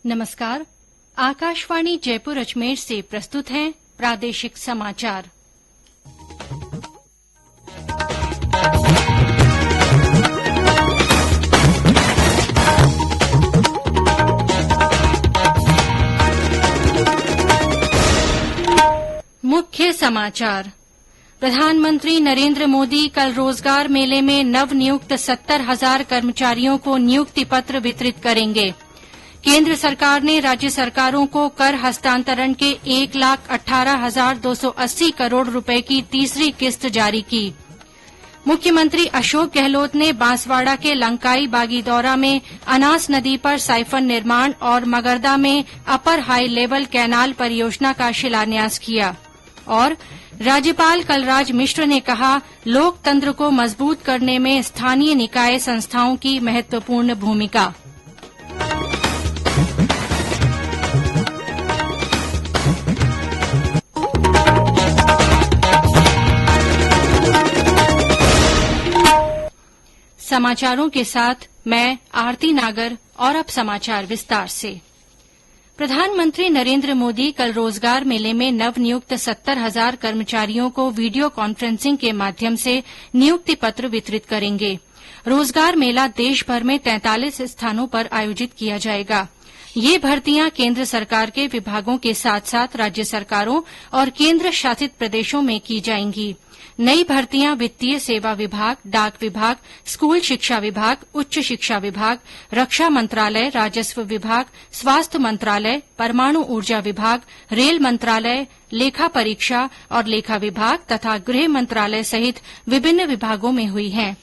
नमस्कार। आकाशवाणी जयपुर अजमेर से प्रस्तुत हैं प्रादेशिक समाचार। मुख्य समाचार। प्रधानमंत्री नरेंद्र मोदी कल रोजगार मेले में नवनियुक्त 70,000 कर्मचारियों को नियुक्ति पत्र वितरित करेंगे। केंद्र सरकार ने राज्य सरकारों को कर हस्तांतरण के 1,18,280 करोड़ रुपए की तीसरी किस्त जारी की। मुख्यमंत्री अशोक गहलोत ने बांसवाड़ा के लंकाई बागीदौरा में अनास नदी पर साइफन निर्माण और मगरदा में अपर हाई लेवल कैनाल परियोजना का शिलान्यास किया। और राज्यपाल कलराज मिश्र ने कहा, लोकतंत्र को मजबूत करने में स्थानीय निकाय संस्थाओं की महत्वपूर्ण भूमिका। समाचारों के साथ मैं आरती नागर। और अब समाचार विस्तार से। प्रधानमंत्री नरेंद्र मोदी कल रोजगार मेले में नवनियुक्त 70,000 कर्मचारियों को वीडियो कॉन्फ्रेंसिंग के माध्यम से नियुक्ति पत्र वितरित करेंगे। रोजगार मेला देशभर में 43 स्थानों पर आयोजित किया जाएगा। ये भर्तियां केंद्र सरकार के विभागों के साथ साथ राज्य सरकारों और केंद्र शासित प्रदेशों में की जाएंगी। नई भर्तियां वित्तीय सेवा विभाग, डाक विभाग, स्कूल शिक्षा विभाग, उच्च शिक्षा विभाग, रक्षा मंत्रालय, राजस्व विभाग, स्वास्थ्य मंत्रालय, परमाणु ऊर्जा विभाग, रेल मंत्रालय, लेखा परीक्षा और लेखा विभाग तथा गृह मंत्रालय सहित विभिन्न विभागों में हुई हैं।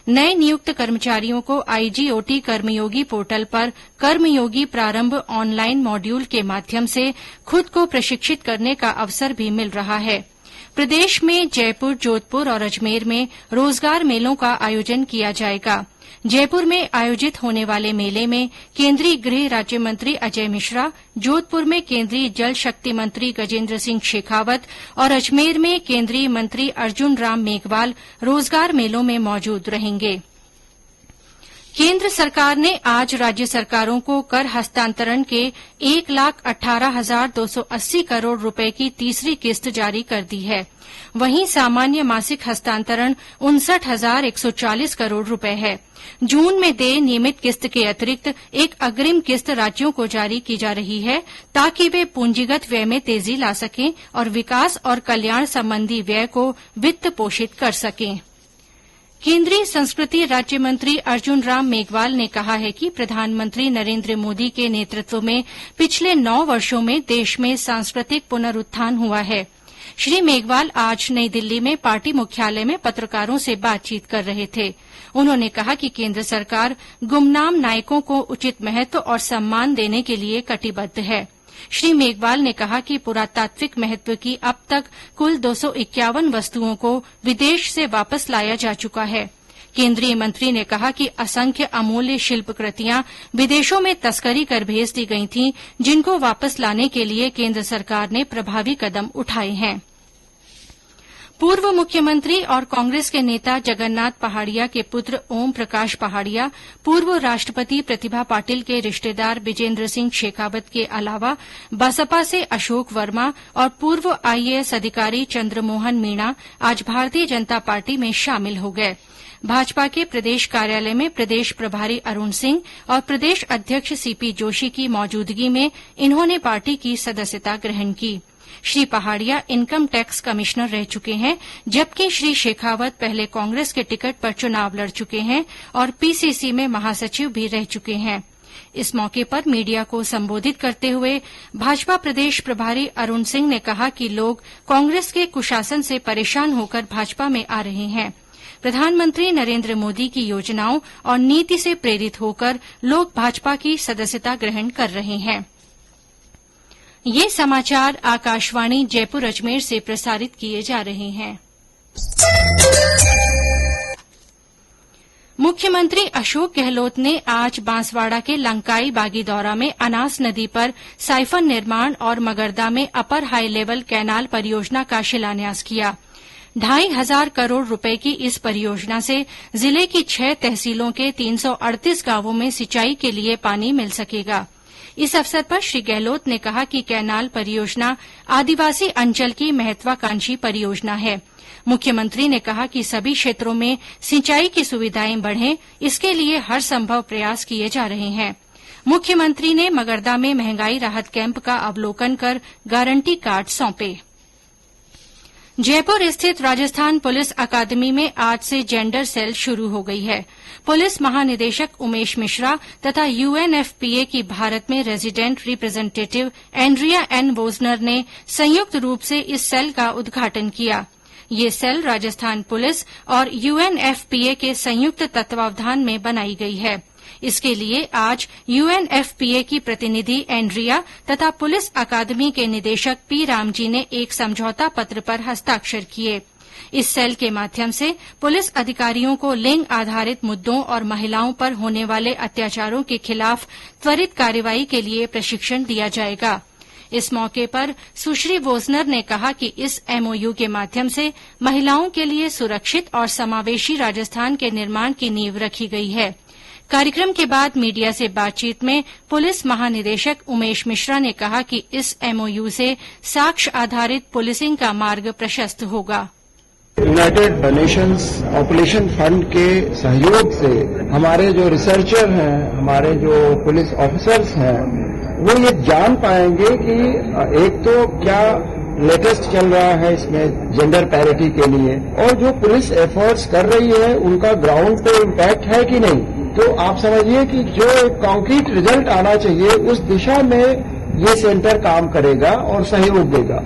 नए नियुक्त कर्मचारियों को आईजीओटी कर्मयोगी पोर्टल पर कर्मयोगी प्रारंभ ऑनलाइन मॉड्यूल के माध्यम से खुद को प्रशिक्षित करने का अवसर भी मिल रहा है। प्रदेश में जयपुर, जोधपुर और अजमेर में रोजगार मेलों का आयोजन किया जाएगा। जयपुर में आयोजित होने वाले मेले में केंद्रीय गृह राज्य मंत्री अजय मिश्रा, जोधपुर में केंद्रीय जल शक्ति मंत्री गजेंद्र सिंह शेखावत और अजमेर में केंद्रीय मंत्री अर्जुन राम मेघवाल रोजगार मेलों में मौजूद रहेंगे। केंद्र सरकार ने आज राज्य सरकारों को कर हस्तांतरण के 1,18,280 करोड़ रुपए की तीसरी किस्त जारी कर दी है। वहीं सामान्य मासिक हस्तांतरण 59,140 करोड़ रुपए है। जून में देय नियमित किस्त के अतिरिक्त एक अग्रिम किस्त राज्यों को जारी की जा रही है ताकि वे पूंजीगत व्यय में तेजी ला सकें और विकास और कल्याण संबंधी व्यय को वित्त पोषित कर सकें। केंद्रीय संस्कृति राज्य मंत्री अर्जुन राम मेघवाल ने कहा है कि प्रधानमंत्री नरेंद्र मोदी के नेतृत्व में पिछले 9 वर्षों में देश में सांस्कृतिक पुनरुत्थान हुआ है। श्री मेघवाल आज नई दिल्ली में पार्टी मुख्यालय में पत्रकारों से बातचीत कर रहे थे। उन्होंने कहा कि केंद्र सरकार गुमनाम नायकों को उचित महत्व और सम्मान देने के लिए कटिबद्ध है। श्री मेघवाल ने कहा कि पुरातात्विक महत्व की अब तक कुल 251 वस्तुओं को विदेश से वापस लाया जा चुका है। केंद्रीय मंत्री ने कहा कि असंख्य अमूल्य शिल्पकृतियां विदेशों में तस्करी कर भेज दी गई थीं, जिनको वापस लाने के लिए केंद्र सरकार ने प्रभावी कदम उठाए हैं। पूर्व मुख्यमंत्री और कांग्रेस के नेता जगन्नाथ पहाड़िया के पुत्र ओम प्रकाश पहाड़िया, पूर्व राष्ट्रपति प्रतिभा पाटिल के रिश्तेदार विजेंद्र सिंह शेखावत के अलावा बसपा से अशोक वर्मा और पूर्व आईएएस अधिकारी चंद्रमोहन मीणा आज भारतीय जनता पार्टी में शामिल हो गए। भाजपा के प्रदेश कार्यालय में प्रदेश प्रभारी अरूण सिंह और प्रदेश अध्यक्ष सीपी जोशी की मौजूदगी में इन्होंने पार्टी की सदस्यता ग्रहण की। श्री पहाड़िया इनकम टैक्स कमिश्नर रह चुके हैं, जबकि श्री शेखावत पहले कांग्रेस के टिकट पर चुनाव लड़ चुके हैं और पीसीसी में महासचिव भी रह चुके हैं। इस मौके पर मीडिया को संबोधित करते हुए भाजपा प्रदेश प्रभारी अरूण सिंह ने कहा कि लोग कांग्रेस के कुशासन से परेशान होकर भाजपा में आ रहे हैं। प्रधानमंत्री नरेंद्र मोदी की योजनाओं और नीति से प्रेरित होकर लोग भाजपा की सदस्यता ग्रहण कर रहे हैं। ये समाचार आकाशवाणी जयपुर अजमेर से प्रसारित किए जा रहे हैं। मुख्यमंत्री अशोक गहलोत ने आज बांसवाड़ा के लंकाई बागीदौरा में अनास नदी पर साइफन निर्माण और मगरदा में अपर हाई लेवल कैनाल परियोजना का शिलान्यास किया। 2,500 करोड़ रुपए की इस परियोजना से जिले की 6 तहसीलों के 338 गांवों में सिंचाई के लिए पानी मिल सकेगा। इस अवसर पर श्री गहलोत ने कहा कि कैनाल परियोजना आदिवासी अंचल की महत्वाकांक्षी परियोजना है। मुख्यमंत्री ने कहा कि सभी क्षेत्रों में सिंचाई की सुविधाएं बढ़ें, इसके लिए हर संभव प्रयास किए जा रहे हैं। मुख्यमंत्री ने मगरदा में महंगाई राहत कैंप का अवलोकन कर गारंटी कार्ड सौंपे। जयपुर स्थित राजस्थान पुलिस अकादमी में आज से जेंडर सेल शुरू हो गई है। पुलिस महानिदेशक उमेश मिश्रा तथा यूएनएफपीए की भारत में रेजिडेंट रिप्रेजेंटेटिव एंड्रिया एन वोजनर ने संयुक्त रूप से इस सेल का उद्घाटन किया। ये सेल राजस्थान पुलिस और यूएनएफपीए के संयुक्त तत्वावधान में बनाई गई है। इसके लिए आज यूएनएफपीए की प्रतिनिधि एंड्रिया तथा पुलिस अकादमी के निदेशक पी रामजी ने एक समझौता पत्र पर हस्ताक्षर किए। इस सेल के माध्यम से पुलिस अधिकारियों को लिंग आधारित मुद्दों और महिलाओं पर होने वाले अत्याचारों के खिलाफ त्वरित कार्रवाई के लिए प्रशिक्षण दिया जाएगा। इस मौके पर सुश्री वोजनर ने कहा कि इस एमओयू के माध्यम से महिलाओं के लिए सुरक्षित और समावेशी राजस्थान के निर्माण की नींव रखी गई है। कार्यक्रम के बाद मीडिया से बातचीत में पुलिस महानिदेशक उमेश मिश्रा ने कहा कि इस एमओयू से साक्ष्य आधारित पुलिसिंग का मार्ग प्रशस्त होगा। यूनाइटेड नेशंस पॉपुलेशन फंड के सहयोग से हमारे जो रिसर्चर हैं, हमारे जो पुलिस ऑफिसर्स हैं, वो ये जान पाएंगे कि एक तो क्या लेटेस्ट चल रहा है इसमें जेंडर पैरिटी के लिए, और जो पुलिस एफर्ट्स कर रही है उनका ग्राउंड पे इम्पैक्ट है कि नहीं। तो आप समझिए कि जो एक कॉन्क्रीट रिजल्ट आना चाहिए उस दिशा में ये सेंटर काम करेगा और सहयोग देगा।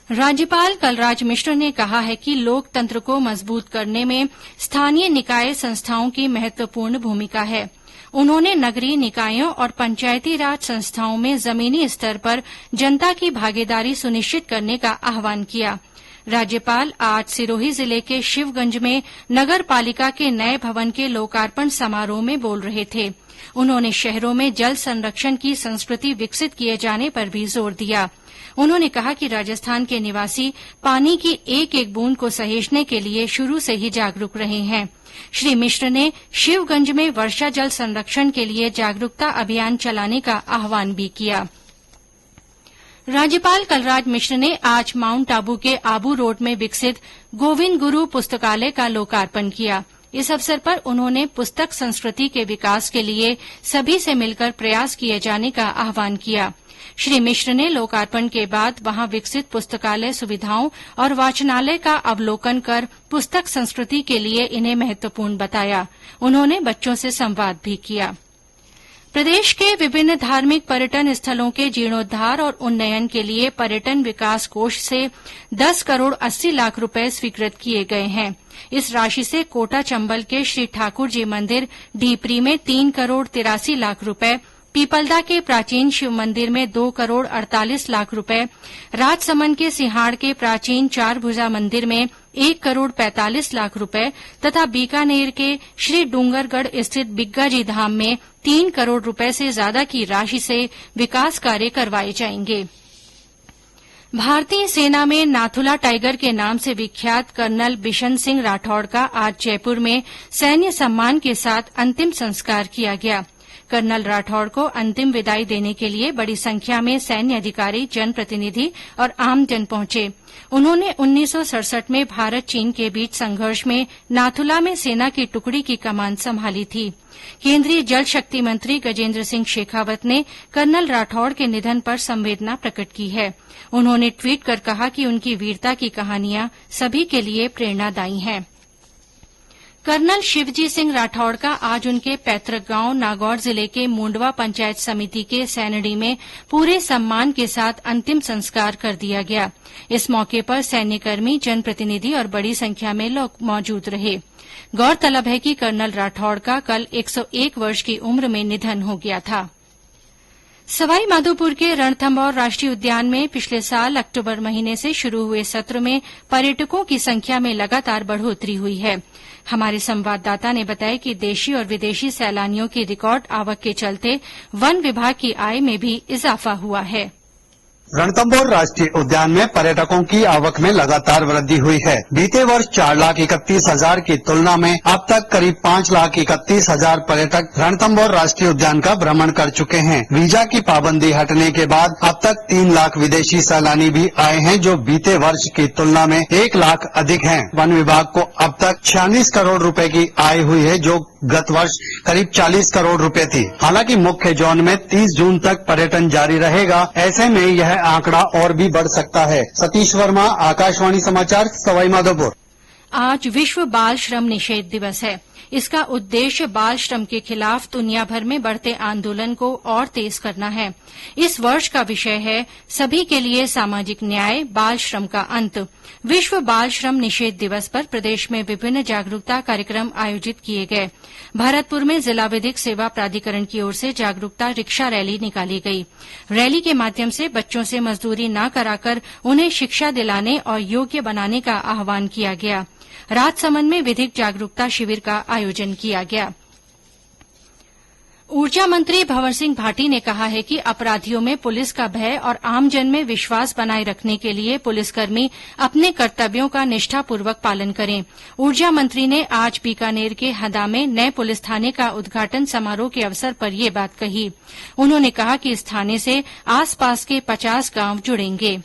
राज्यपाल कलराज मिश्र ने कहा है कि लोकतंत्र को मजबूत करने में स्थानीय निकाय संस्थाओं की महत्वपूर्ण भूमिका है। उन्होंने नगरीय निकायों और पंचायती राज संस्थाओं में जमीनी स्तर पर जनता की भागीदारी सुनिश्चित करने का आह्वान किया। राज्यपाल आज सिरोही जिले के शिवगंज में नगर पालिका के नए भवन के लोकार्पण समारोह में बोल रहे थे। उन्होंने शहरों में जल संरक्षण की संस्कृति विकसित किए जाने पर भी जोर दिया। उन्होंने कहा कि राजस्थान के निवासी पानी की एक एक बूंद को सहेजने के लिए शुरू से ही जागरूक रहे हैं। श्री मिश्र ने शिवगंज में वर्षा जल संरक्षण के लिए जागरूकता अभियान चलाने का आह्वान भी किया। राज्यपाल कलराज मिश्र ने आज माउंट आबू के आबू रोड में विकसित गोविंद गुरु पुस्तकालय का लोकार्पण किया। इस अवसर पर उन्होंने पुस्तक संस्कृति के विकास के लिए सभी से मिलकर प्रयास किए जाने का आह्वान किया। श्री मिश्र ने लोकार्पण के बाद वहां विकसित पुस्तकालय सुविधाओं और वाचनालय का अवलोकन कर पुस्तक संस्कृति के लिए इन्हें महत्वपूर्ण बताया। उन्होंने बच्चों से संवाद भी किया। प्रदेश के विभिन्न धार्मिक पर्यटन स्थलों के जीर्णोद्धार और उन्नयन के लिए पर्यटन विकास कोष से 10 करोड़ 80 लाख रुपए स्वीकृत किए गए हैं। इस राशि से कोटा चंबल के श्री ठाकुर जी मंदिर ढीपरी में 3 करोड़ 83 लाख रुपए, पीपलदा के प्राचीन शिव मंदिर में 2 करोड़ 48 लाख रुपए, राजसमंद के सिंहाड़ के प्राचीन चार भुजा मंदिर में 1 करोड़ 45 लाख रुपए तथा बीकानेर के श्री डूंगरगढ़ स्थित बिग्गाजी धाम में 3 करोड़ रुपए से ज्यादा की राशि से विकास कार्य करवाए जाएंगे। भारतीय सेना में नाथुला टाइगर के नाम से विख्यात कर्नल बिशन सिंह राठौड़ का आज जयपुर में सैन्य सम्मान के साथ अंतिम संस्कार किया गया। कर्नल राठौड़ को अंतिम विदाई देने के लिए बड़ी संख्या में सैन्य अधिकारी, जनप्रतिनिधि और आमजन पहुंचे। उन्होंने 1967 में भारत चीन के बीच संघर्ष में नाथुला में सेना की टुकड़ी की कमान संभाली थी। केंद्रीय जल शक्ति मंत्री गजेंद्र सिंह शेखावत ने कर्नल राठौड़ के निधन पर संवेदना प्रकट की है। उन्होंने ट्वीट कर कहा कि उनकी वीरता की कहानियां सभी के लिए प्रेरणादायी हैं। कर्नल शिवजी सिंह राठौड़ का आज उनके पैतृक गांव नागौर जिले के मूंडवा पंचायत समिति के सैनडी में पूरे सम्मान के साथ अंतिम संस्कार कर दिया गया। इस मौके पर सैन्यकर्मी, जनप्रतिनिधि और बड़ी संख्या में लोग मौजूद रहे। गौरतलब है कि कर्नल राठौड़ का कल 101 वर्ष की उम्र में निधन हो गया था। सवाई माधोपुर के रणथंभौर राष्ट्रीय उद्यान में पिछले साल अक्टूबर महीने से शुरू हुए सत्र में पर्यटकों की संख्या में लगातार बढ़ोतरी हुई है। हमारे संवाददाता ने बताया कि देशी और विदेशी सैलानियों की रिकॉर्ड आवक के चलते वन विभाग की आय में भी इजाफा हुआ है। रणथंभौर राष्ट्रीय उद्यान में पर्यटकों की आवक में लगातार वृद्धि हुई है। बीते वर्ष 4,31,000 की तुलना में अब तक करीब 5,31,000 पर्यटक रणथंभौर राष्ट्रीय उद्यान का भ्रमण कर चुके हैं। वीजा की पाबंदी हटने के बाद अब तक 3 लाख विदेशी सैलानी भी आए हैं, जो बीते वर्ष की तुलना में 1 लाख अधिक हैं। वन विभाग को अब तक 46 करोड़ रुपए की आय हुई है, जो गत वर्ष करीब 40 करोड़ रुपए थी। हालांकि मुख्य जोन में 30 जून तक पर्यटन जारी रहेगा। ऐसे में यह आंकड़ा और भी बढ़ सकता है। सतीश वर्मा, आकाशवाणी समाचार, सवाईमाधोपुर। आज विश्व बाल श्रम निषेध दिवस है। इसका उद्देश्य बाल श्रम के खिलाफ दुनिया भर में बढ़ते आंदोलन को और तेज करना है। इस वर्ष का विषय है सभी के लिए सामाजिक न्याय, बाल श्रम का अंत। विश्व बाल श्रम निषेध दिवस पर प्रदेश में विभिन्न जागरूकता कार्यक्रम आयोजित किए गए। भरतपुर में जिला विधिक सेवा प्राधिकरण की ओर से जागरूकता रिक्शा रैली निकाली गई। रैली के माध्यम से बच्चों से मजदूरी न कराकर उन्हें शिक्षा दिलाने और योग्य बनाने का आह्वान किया गया। राजसमंद में विधिक जागरूकता शिविर का आयोजन किया गया। ऊर्जा मंत्री भंवर सिंह भाटी ने कहा है कि अपराधियों में पुलिस का भय और आमजन में विश्वास बनाए रखने के लिए पुलिसकर्मी अपने कर्तव्यों का निष्ठापूर्वक पालन करें। ऊर्जा मंत्री ने आज बीकानेर के हदा में नए पुलिस थाने का उद्घाटन समारोह के अवसर पर ये बात कही। उन्होंने कहा कि इस थाने से आसपास के 50 गांव जुड़ेंगे।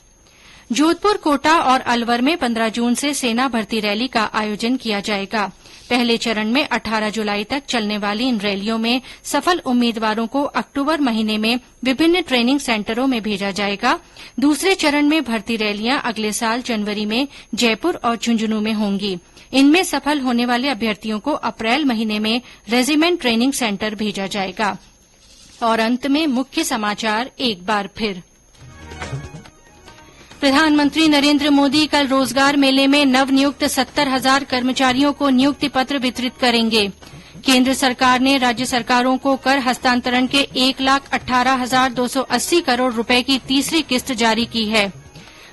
जोधपुर, कोटा और अलवर में 15 जून से सेना भर्ती रैली का आयोजन किया जाएगा। पहले चरण में 18 जुलाई तक चलने वाली इन रैलियों में सफल उम्मीदवारों को अक्टूबर महीने में विभिन्न ट्रेनिंग सेंटरों में भेजा जाएगा। दूसरे चरण में भर्ती रैलियां अगले साल जनवरी में जयपुर और झुंझुनू में होंगी। इनमें सफल होने वाले अभ्यर्थियों को अप्रैल महीने में रेजिमेंट ट्रेनिंग सेंटर भेजा जाएगा। और अंत में मुख्य समाचार एक बार फिर। प्रधानमंत्री नरेंद्र मोदी कल रोजगार मेले में नवनियुक्त 70,000 कर्मचारियों को नियुक्ति पत्र वितरित करेंगे। केंद्र सरकार ने राज्य सरकारों को कर हस्तांतरण के 1,18,280 करोड़ रुपए की तीसरी किस्त जारी की है।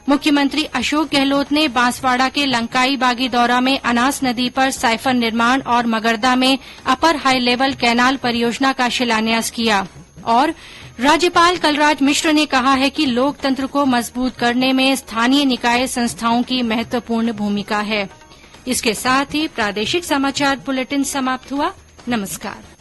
मुख्यमंत्री अशोक गहलोत ने बांसवाड़ा के लंकाई बागी दौरा में अनास नदी पर साइफन निर्माण और मगरदा में अपर हाई लेवल कैनाल परियोजना का शिलान्यास किया। और राज्यपाल कलराज मिश्र ने कहा है कि लोकतंत्र को मजबूत करने में स्थानीय निकाय संस्थाओं की महत्वपूर्ण भूमिका है। इसके साथ ही प्रादेशिक समाचार बुलेटिन समाप्त हुआ। नमस्कार।